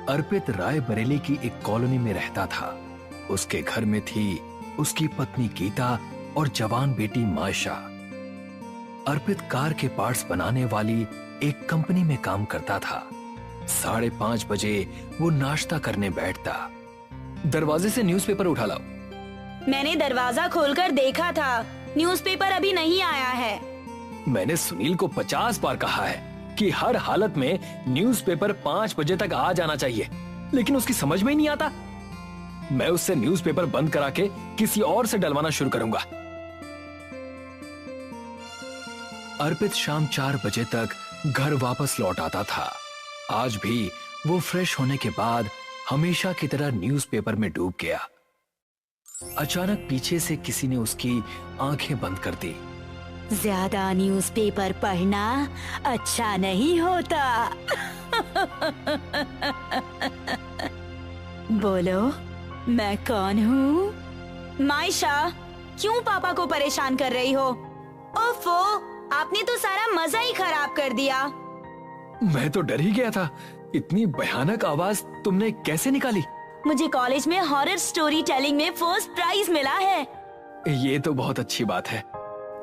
अर्पित रायबरेली की एक कॉलोनी में रहता था। उसके घर में थी उसकी पत्नी गीता और जवान बेटी मायशा। अर्पित कार के पार्ट्स बनाने वाली एक कंपनी में काम करता था। 5:30 बजे वो नाश्ता करने बैठता। दरवाजे से न्यूज़पेपर उठा लाओ। मैंने दरवाजा खोलकर देखा था, न्यूज़पेपर अभी नहीं आया है। मैंने सुनील को 50 बार कहा है कि हर हालत में न्यूज़पेपर 5 बजे तक आ जाना चाहिए, लेकिन उसकी समझ में ही नहीं आता। मैं उससे न्यूज़पेपर बंद करा के किसी और से डलवाना शुरू करूंगा। अर्पित शाम 4 बजे तक घर वापस लौट आता था। आज भी वो फ्रेश होने के बाद हमेशा की तरह न्यूज़पेपर में डूब गया। अचानक पीछे से किसी ने उसकी आंखें बंद कर दी। ज्यादा न्यूज़पेपर पढ़ना अच्छा नहीं होता। बोलो, मैं कौन हूँ? मायशा, क्यों पापा को परेशान कर रही हो? ओफो, आपने तो सारा मजा ही खराब कर दिया। मैं तो डर ही गया था। इतनी भयानक आवाज तुमने कैसे निकाली? मुझे कॉलेज में हॉरर स्टोरी टेलिंग में फर्स्ट प्राइज मिला है। ये तो बहुत अच्छी बात है।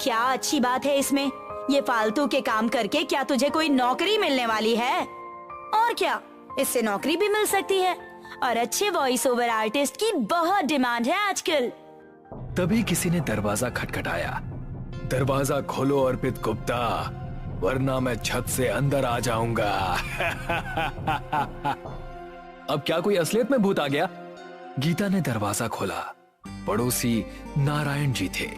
क्या अच्छी बात है इसमें? ये फालतू के काम करके क्या तुझे कोई नौकरी मिलने वाली है? और क्या, इससे नौकरी भी मिल सकती है और अच्छे वॉइस ओवर आर्टिस्ट की बहुत डिमांड है आजकल। तभी किसी ने दरवाजा खटखटाया। दरवाजा खोलो अर्पित गुप्ता, वरना मैं छत से अंदर आ जाऊंगा। अब क्या कोई असलियत में भूत आ गया? गीता ने दरवाजा खोला। पड़ोसी नारायण जी थे।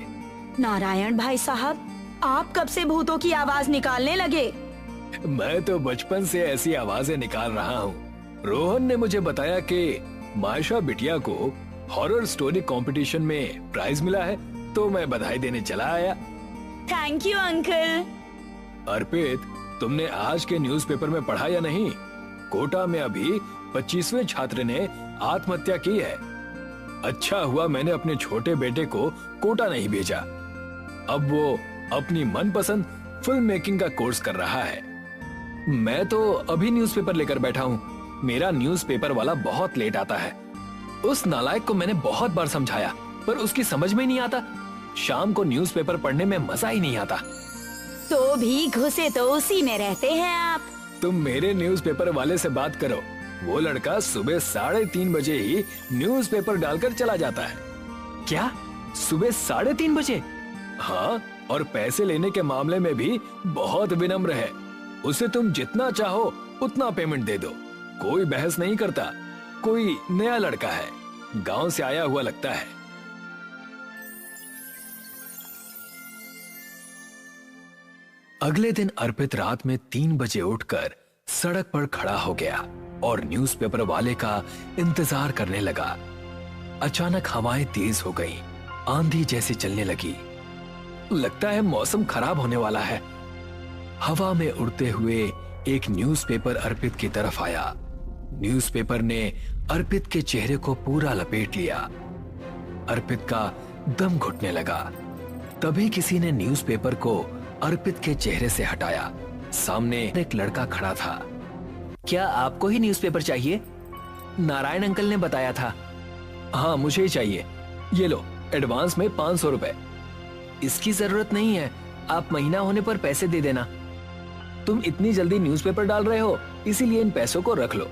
नारायण भाई साहब, आप कब से भूतों की आवाज निकालने लगे? मैं तो बचपन से ऐसी आवाजें निकाल रहा हूँ। रोहन ने मुझे बताया कि मायशा बिटिया को हॉरर स्टोरी कंपटीशन में प्राइज मिला है, तो मैं बधाई देने चला आया। Thank you uncle. अर्पित, तुमने आज के न्यूज़पेपर में पढ़ा या नहीं? कोटा में अभी 25वें छात्र ने आत्महत्या की है। अच्छा हुआ मैंने अपने छोटे बेटे को कोटा नहीं भेजा। अब वो अपनी मनपसंद फिल्म मेकिंग का कोर्स कर रहा है। मैं तो अभी न्यूज़पेपर लेकर बैठा हूँ। मेरा न्यूज़पेपर वाला बहुत लेट आता है। उस नालायक को मैंने बहुत बार समझाया, पर उसकी समझ में नहीं आता। शाम को न्यूज़पेपर पढ़ने में मजा ही नहीं आता। तो भी घुसे तो उसी में रहते हैं आप। तुम मेरे न्यूज़पेपर वाले से बात करो। वो लड़का सुबह 3:30 बजे ही न्यूज़पेपर डालकर चला जाता है। क्या? सुबह 3:30 बजे? हाँ, और पैसे लेने के मामले में भी बहुत विनम्र है। उसे तुम जितना चाहो उतना पेमेंट दे दो, कोई बहस नहीं करता। कोई नया लड़का है, गांव से आया हुआ लगता है। अगले दिन अर्पित रात में 3 बजे उठकर सड़क पर खड़ा हो गया और न्यूज़पेपर वाले का इंतजार करने लगा। अचानक हवाएं तेज हो गईं, आंधी जैसी चलने लगी। लगता है मौसम खराब होने वाला है। हवा में उड़ते हुए एक न्यूज़पेपर अर्पित की तरफ आया। न्यूज़पेपर ने अर्पित के चेहरे को पूरा लपेट लिया। अर्पित का दम घुटने लगा। तभी किसी ने न्यूज़पेपर को अर्पित के चेहरे से हटाया। सामने एक लड़का खड़ा था। क्या आपको ही न्यूज़पेपर चाहिए? नारायण अंकल ने बताया था। हाँ, मुझे ही चाहिए। ये लो, एडवांस में 500 रुपए। इसकी जरूरत नहीं है, आप महीना होने पर पैसे दे देना। तुम इतनी जल्दी न्यूज़पेपर डाल रहे हो, इसीलिए इन पैसों को रख लो।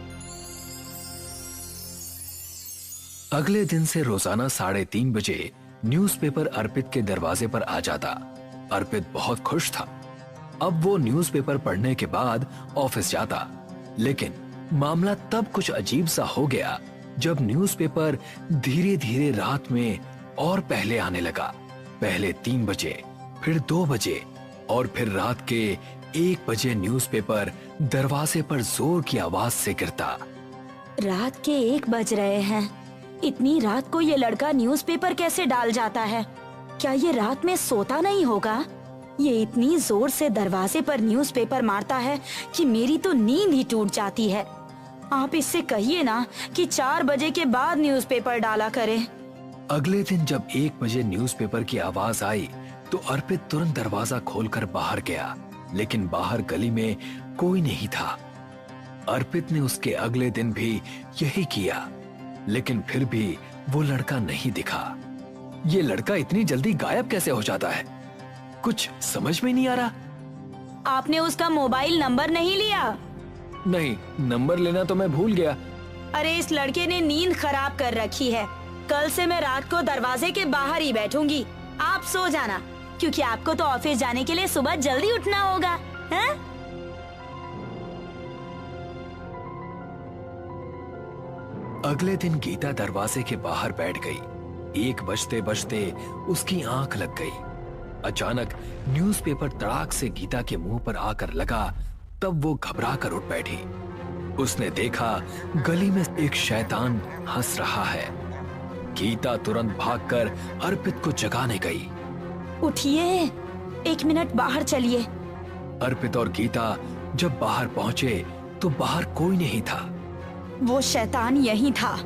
अगले दिन से रोजाना 3:30 बजे न्यूज़पेपर अर्पित के दरवाजे पर आ जाता। अर्पित बहुत खुश था। अब वो न्यूज़पेपर पढ़ने के बाद ऑफिस जाता। लेकिन मामला तब कुछ अजीब सा हो गया जब न्यूज़पेपर धीरे धीरे रात में और पहले आने लगा। पहले 3 बजे, फिर 2 बजे और फिर रात के 1 बजे न्यूज़पेपर दरवाजे पर जोर की आवाज से गिरता। रात के 1 बज रहे हैं। इतनी रात को ये लड़का न्यूज़पेपर कैसे डाल जाता है? क्या ये रात में सोता नहीं होगा? ये इतनी जोर से दरवाजे पर न्यूज़पेपर मारता है कि मेरी तो नींद ही टूट जाती है। आप इससे कहिए ना कि 4 बजे के बाद न्यूज़पेपर डाला करे। अगले दिन जब 1 बजे न्यूज़पेपर की आवाज आई तो अर्पित तुरंत दरवाजा खोलकर बाहर गया, लेकिन बाहर गली में कोई नहीं था। अर्पित ने उसके अगले दिन भी यही किया, लेकिन फिर भी वो लड़का नहीं दिखा। ये लड़का इतनी जल्दी गायब कैसे हो जाता है, कुछ समझ में नहीं आ रहा। आपने उसका मोबाइल नंबर नहीं लिया? नहीं, नंबर लेना तो मैं भूल गया। अरे इस लड़के ने नींद खराब कर रखी है। कल से मैं रात को दरवाजे के बाहर ही बैठूंगी। आप सो जाना, क्योंकि आपको तो ऑफिस जाने के लिए सुबह जल्दी उठना होगा, हैं? अगले दिन गीता दरवाजे के बाहर बैठ गई। 1 बजते बजते उसकी आंख लग गई। अचानक न्यूज़पेपर तड़ाक से गीता के मुंह पर आकर लगा, तब वो घबरा कर उठ बैठी। उसने देखा गली में एक शैतान हंस रहा है। गीता तुरंत भागकर अर्पित को जगाने गई। उठिए, 1 मिनट बाहर चलिए। अर्पित और गीता जब बाहर पहुंचे तो बाहर कोई नहीं था। वो शैतान यही था।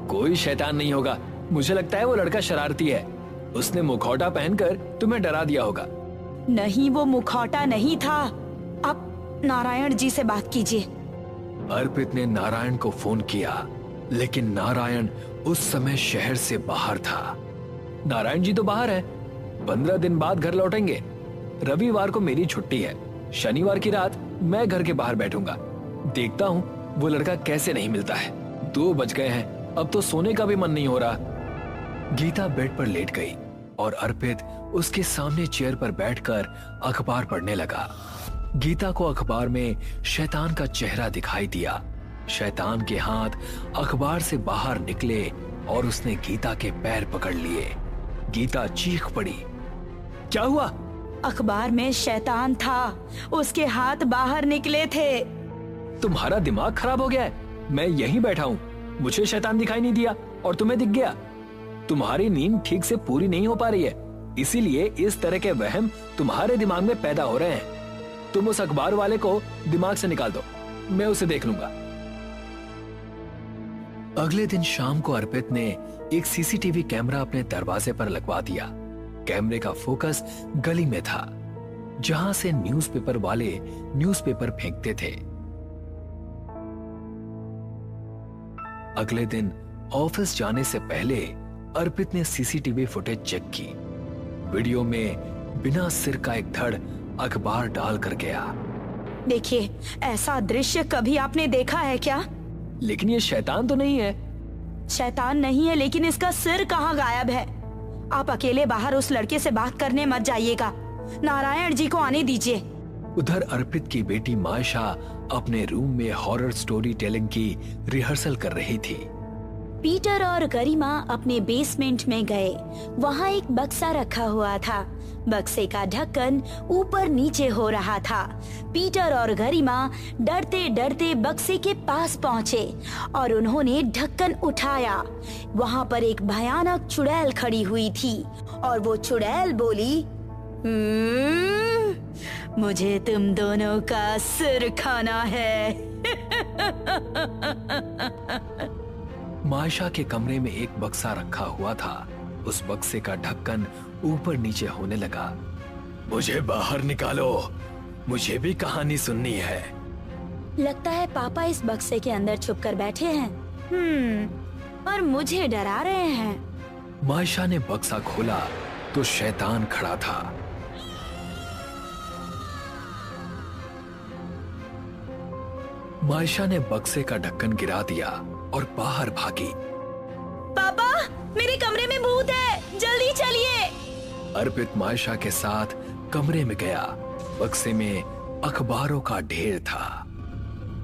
कोई शैतान नहीं होगा, मुझे लगता है वो लड़का शरारती है। उसने मुखौटा पहनकर तुम्हें डरा दिया होगा। नहीं, वो मुखौटा नहीं था। आप नारायण जी से बात कीजिए। अर्पित ने नारायण को फोन किया, लेकिन नारायण उस समय शहर से बाहर था। नारायण जी तो बाहर है, 15 दिन बाद घर लौटेंगे। रविवार को मेरी छुट्टी है, शनिवार की रात मैं घर के बाहर बैठूंगा। देखता हूँ वो लड़का कैसे नहीं मिलता है। 2 बज गए हैं, अब तो सोने का भी मन नहीं हो रहा। गीता बेड पर लेट गई और अर्पित उसके सामने चेयर पर बैठकर अखबार पढ़ने लगा। गीता को अखबार में शैतान का चेहरा दिखाई दिया। शैतान के हाथ अखबार से बाहर निकले और उसने गीता के पैर पकड़ लिए। गीता चीख पड़ी, क्या हुआ? अखबार में शैतान था, उसके हाथ बाहर निकले थे। तुम्हारा दिमाग खराब हो गया है? मैं यहीं बैठा हूँ, मुझे शैतान दिखाई नहीं दिया और तुम्हें दिख गया। तुम्हारी नींद ठीक से पूरी नहीं हो पा रही है, इसीलिए इस तरह के वहम तुम्हारे दिमाग में पैदा हो रहे हैं। तुम उस अखबार वाले को दिमाग से निकाल दो, मैं उसे देख लूंगा। अगले दिन शाम को अर्पित ने एक सीसीटीवी कैमरा अपने दरवाजे पर लगवा दिया। कैमरे का फोकस गली में था, जहां से न्यूज़पेपर वाले न्यूज़पेपर फेंकते थे। अगले दिन ऑफिस जाने से पहले अर्पित ने सीसीटीवी फुटेज चेक की। वीडियो में बिना सिर का एक धड़ अखबार डाल कर गया। देखिए, ऐसा दृश्य कभी आपने देखा है क्या? लेकिन ये शैतान तो नहीं है। शैतान नहीं है, लेकिन इसका सिर कहाँ गायब है? आप अकेले बाहर उस लड़के से बात करने मत जाइएगा, नारायण जी को आने दीजिए। उधर अर्पित की बेटी मायशा अपने रूम में हॉरर स्टोरी टेलिंग की रिहर्सल कर रही थी। पीटर और गरिमा अपने बेसमेंट में गए। वहाँ एक बक्सा रखा हुआ था। बक्से का ढक्कन ऊपर नीचे हो रहा था। पीटर और गरिमा डरते डरते बक्से के पास पहुँचे और उन्होंने ढक्कन उठाया। वहाँ पर एक भयानक चुड़ैल खड़ी हुई थी और वो चुड़ैल बोली, मुझे तुम दोनों का सिर खाना है। मायशा के कमरे में एक बक्सा रखा हुआ था। उस बक्से का ढक्कन ऊपर नीचे होने लगा। मुझे बाहर निकालो, मुझे भी कहानी सुननी है। लगता है पापा इस बक्से के अंदर छुप कर बैठे हैं। और मुझे डरा रहे हैं। मायशा ने बक्सा खोला तो शैतान खड़ा था। मायशा ने बक्से का ढक्कन गिरा दिया और बाहर भागी। पापा, मेरे कमरे में भूत है, जल्दी चलिए। अर्पित मायशा के साथ कमरे में गया। बक्से में अखबारों का ढेर था।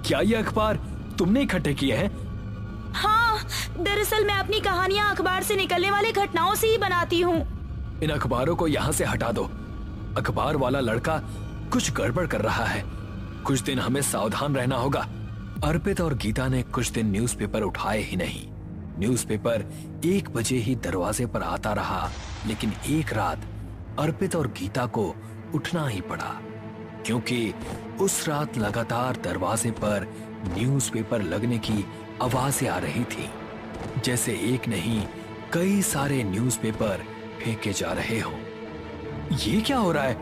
क्या ये अखबार तुमने इकट्ठे किए हैं? हाँ, दरअसल मैं अपनी कहानियाँ अखबार से निकलने वाली घटनाओं से ही बनाती हूँ। इन अखबारों को यहाँ से हटा दो। अखबार वाला लड़का कुछ गड़बड़ कर रहा है। कुछ दिन हमें सावधान रहना होगा। अर्पित और गीता ने कुछ दिन न्यूज़पेपर उठाए ही नहीं। न्यूज़पेपर 1 बजे ही दरवाजे पर आता रहा, लेकिन एक रात अर्पित और गीता को उठना ही पड़ा, क्योंकि उस रात लगातार दरवाजे पर न्यूज़पेपर लगने की आवाजें आ रही थी, जैसे एक नहीं कई सारे न्यूज़पेपर फेंके जा रहे हों। ये क्या हो रहा है?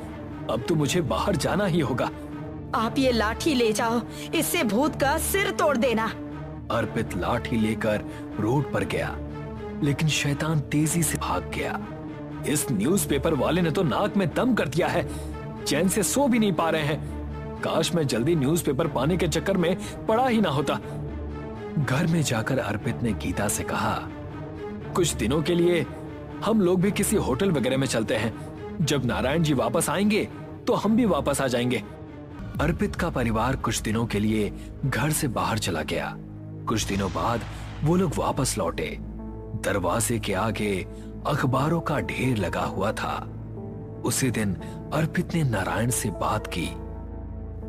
अब तो मुझे बाहर जाना ही होगा। आप ये लाठी ले जाओ, इससे भूत का सिर तोड़ देना। अर्पित लाठी लेकर रोड पर गया, लेकिन शैतान तेजी से भाग गया। इस न्यूज़पेपर वाले ने तो नाक में दम कर दिया है, चैन से सो भी नहीं पा रहे हैं। काश मैं जल्दी न्यूज़पेपर पाने के चक्कर में पड़ा ही ना होता। घर में जाकर अर्पित ने गीता से कहा, कुछ दिनों के लिए हम लोग भी किसी होटल वगैरह में चलते हैं। जब नारायण जी वापस आएंगे तो हम भी वापस आ जाएंगे। अर्पित का परिवार कुछ दिनों के लिए घर से बाहर चला गया। कुछ दिनों बाद वो लोग वापस लौटे। दरवाजे के आगे अखबारों का ढेर लगा हुआ था। उसी दिन अर्पित ने नारायण से बात की।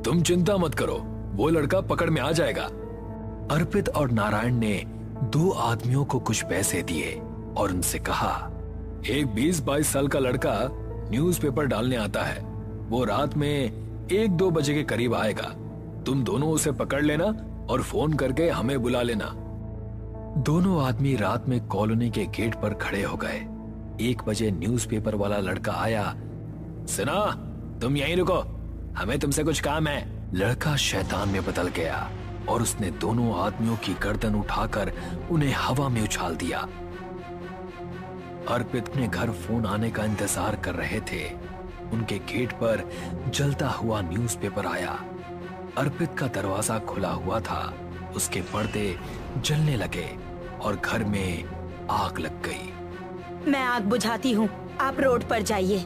तुम चिंता मत करो, वो लड़का पकड़ में आ जाएगा। अर्पित और नारायण ने 2 आदमियों को कुछ पैसे दिए और उनसे कहा, एक 20-22 साल का लड़का न्यूज़पेपर डालने आता है। वो रात में 1-2 बजे के करीब आएगा। तुम दोनों उसे पकड़ लेना और फोन करके हमें बुला लेना। दोनों आदमी रात में कॉलोनी के गेट पर खड़े हो गए। 1 बजे न्यूज़पेपर वाला लड़का आया। सुना, तुम यहीं रुको, हमें तुमसे कुछ काम है। लड़का शैतान में बदल गया और उसने दोनों आदमियों की गर्दन उठाकर उन्हें हवा में उछाल दिया। अर्पित अपने घर फोन आने का इंतजार कर रहे थे। उनके गेट पर जलता हुआ न्यूज़पेपर आया। अर्पित का दरवाजा खुला हुआ था, उसके पर्दे जलने लगे और घर में आग लग गई। मैं आग बुझाती हूँ, आप रोड पर जाइए।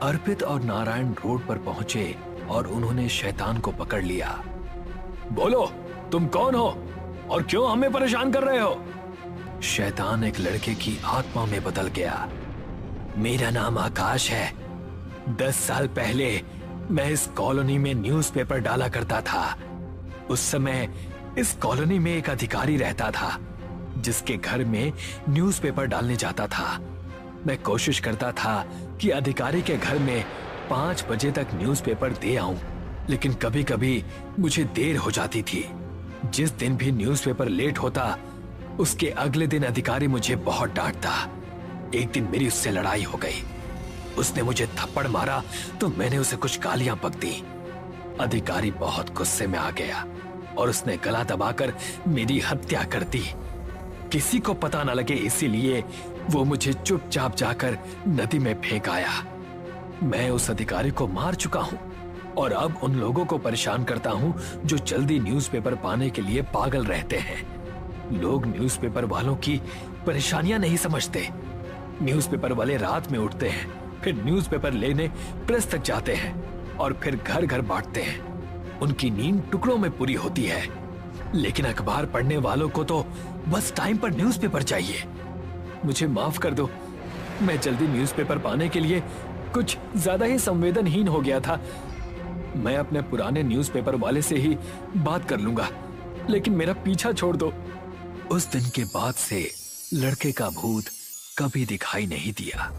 अर्पित और नारायण रोड पर पहुंचे और उन्होंने शैतान को पकड़ लिया। बोलो, तुम कौन हो और क्यों हमें परेशान कर रहे हो? शैतान एक लड़के की आत्मा में बदल गया। मेरा नाम आकाश है। 10 साल पहले मैं इस कॉलोनी में न्यूज़पेपर डाला करता था। उस समय इस कॉलोनी में एक अधिकारी रहता था, जिसके घर में न्यूज़पेपर डालने जाता था। मैं कोशिश करता था कि अधिकारी के घर में 5 बजे तक न्यूज़पेपर दे आऊं, लेकिन कभी कभी मुझे देर हो जाती थी। जिस दिन भी न्यूज़पेपर लेट होता, उसके अगले दिन अधिकारी मुझे बहुत डांटता। एक दिन मेरी उससे लड़ाई हो गई। उसने मुझे थप्पड़ मारा तो मैंने उसे कुछ गालियां बक दी। अधिकारी बहुत गुस्से में आ गया और उसने गला दबाकर मेरी हत्या कर दी। किसी को पता न लगे, इसीलिए वो मुझे चुपचाप जाकर नदी में फेंक आया। मैं उस अधिकारी को मार चुका हूं और अब उन लोगों को परेशान करता हूं जो जल्दी न्यूज़पेपर पाने के लिए पागल रहते हैं। लोग न्यूज़पेपर वालों की परेशानियां नहीं समझते। न्यूज़पेपर वाले रात में उठते हैं, फिर न्यूज़पेपर लेने प्रेस तक जाते हैं और फिर घर घर बांटते हैं। उनकी नींद टुकड़ों में पूरी होती है, लेकिन अखबार पढ़ने वालों को तो बस टाइम पर न्यूज़पेपर चाहिए। मुझे माफ कर दो, मैं जल्दी न्यूज़पेपर पाने के लिए कुछ ज्यादा ही संवेदनहीन हो गया था। मैं अपने पुराने न्यूज़पेपर वाले से ही बात कर लूंगा, लेकिन मेरा पीछा छोड़ दो। उस दिन के बाद से लड़के का भूत कभी दिखाई नहीं दिया।